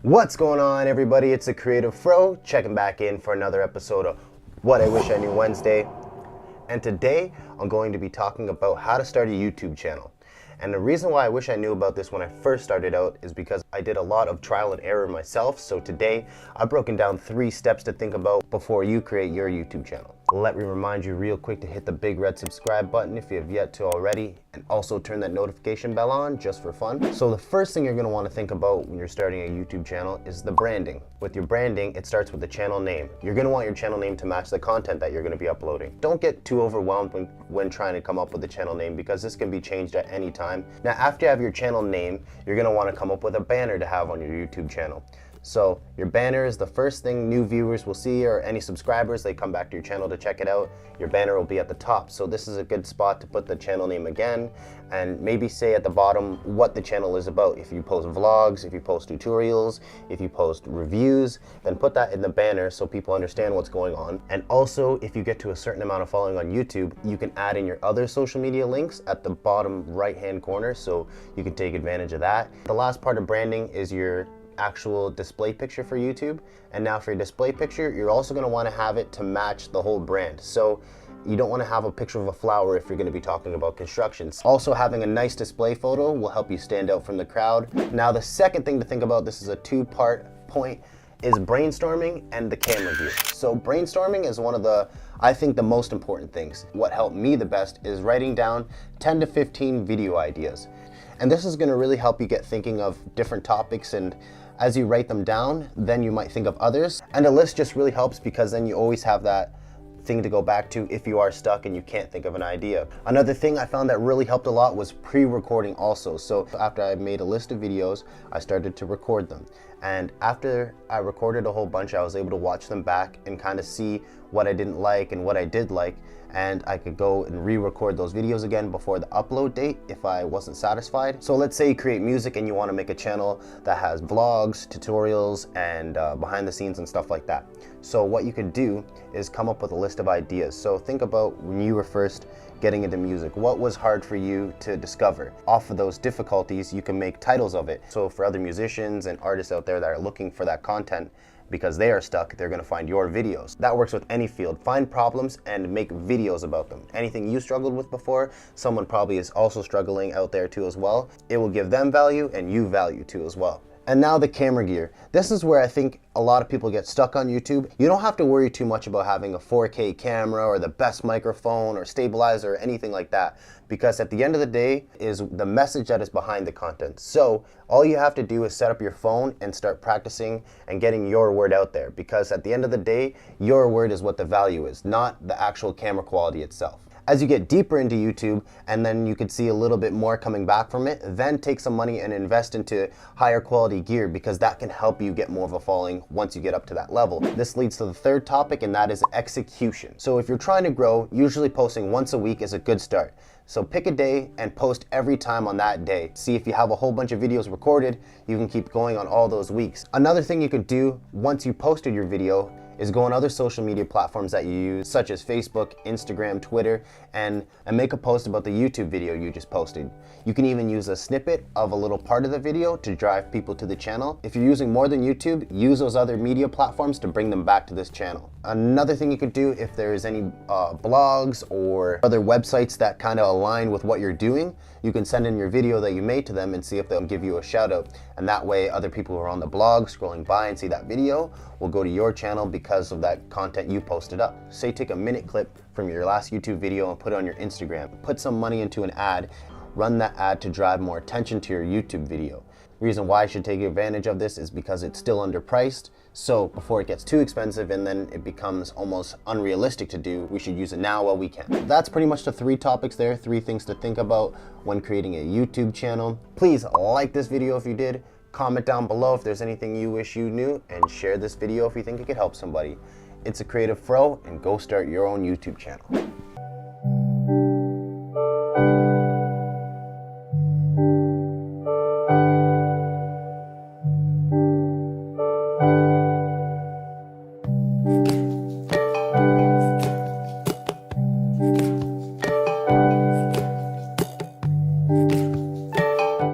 What's going on, everybody? It's the Creative Fro checking back in for another episode of What I Wish I Knew Wednesday. And today I'm going to be talking about how to start a YouTube channel. And the reason why I wish I knew about this when I first started out is because I did a lot of trial and error myself. So today I've broken down 3 steps to think about before you create your YouTube channel. Let me remind you real quick to hit the big red subscribe button if you have yet to already, and also turn that notification bell on just for fun. So the first thing you're going to want to think about when you're starting a YouTube channel is the branding. With your branding, it starts with the channel name. You're going to want your channel name to match the content that you're going to be uploading. Don't get too overwhelmed when trying to come up with a channel name, because this can be changed at any time. Now, after you have your channel name, you're going to want to come up with a banner to have on your YouTube channel. So your banner is the first thing new viewers will see, or any subscribers, they come back to your channel to check it out. Your banner will be at the top. So this is a good spot to put the channel name again, and maybe say at the bottom what the channel is about. If you post vlogs, if you post tutorials, if you post reviews, then put that in the banner so people understand what's going on. And also, if you get to a certain amount of following on YouTube, you can add in your other social media links at the bottom right hand corner, so you can take advantage of that. The last part of branding is your actual display picture for YouTube. And now for your display picture, you're also going to want to have it to match the whole brand. So you don't want to have a picture of a flower if you're going to be talking about construction. Also, having a nice display photo will help you stand out from the crowd. Now, the second thing to think about, this is a 2-part point, is brainstorming and the camera gear. So brainstorming is one of I think the most important things. What helped me the best is writing down 10 to 15 video ideas. And this is going to really help you get thinking of different topics, and as you write them down, then you might think of others. And a list just really helps, because then you always have that thing to go back to if you are stuck and you can't think of an idea. Another thing I found that really helped a lot was pre-recording also. So after I made a list of videos, I started to record them. And after I recorded a whole bunch, I was able to watch them back and kind of see what I didn't like and what I did like. And I could go and re-record those videos again before the upload date if I wasn't satisfied. So let's say you create music and you want to make a channel that has vlogs, tutorials, and behind the scenes and stuff like that. So what you could do is come up with a list of ideas. So think about when you were first getting into music, what was hard for you to discover? Off of those difficulties, you can make titles of it. So for other musicians and artists out there that are looking for that content, because they are stuck, they're going to find your videos. That works with any field. Find problems and make videos about them. Anything you struggled with before, someone probably is also struggling out there too as well. It will give them value and you value too as well. And now the camera gear. This is where I think a lot of people get stuck on YouTube. You don't have to worry too much about having a 4K camera or the best microphone or stabilizer or anything like that, because at the end of the day is the message that is behind the content. So all you have to do is set up your phone and start practicing and getting your word out there, because at the end of the day, your word is what the value is, not the actual camera quality itself. As you get deeper into YouTube, and then you could see a little bit more coming back from it, then take some money and invest into higher quality gear, because that can help you get more of a following once you get up to that level. This leads to the third topic, and that is execution. So if you're trying to grow, usually posting once a week is a good start. So pick a day and post every time on that day. See, if you have a whole bunch of videos recorded, you can keep going on all those weeks. Another thing you could do once you posted your video is go on other social media platforms that you use, such as Facebook, Instagram, Twitter, and make a post about the YouTube video you just posted. You can even use a snippet of a little part of the video to drive people to the channel. If you're using more than YouTube, use those other media platforms to bring them back to this channel. Another thing you could do, if there's any blogs or other websites that kind of align with what you're doing, you can send in your video that you made to them and see if they'll give you a shout out. And that way, other people who are on the blog scrolling by and see that video will go to your channel because of that content you posted up. Say take a minute clip from your last YouTube video and put it on your Instagram. Put some money into an ad, run that ad to drive more attention to your YouTube video. The reason why I should take advantage of this is because it's still underpriced. So before it gets too expensive and then it becomes almost unrealistic to do, we should use it now while we can. That's pretty much the 3 topics there, 3 things to think about when creating a YouTube channel. Please like this video if you did, comment down below if there's anything you wish you knew, and share this video if you think it could help somebody. It's a Creative Fro, and go start your own YouTube channel.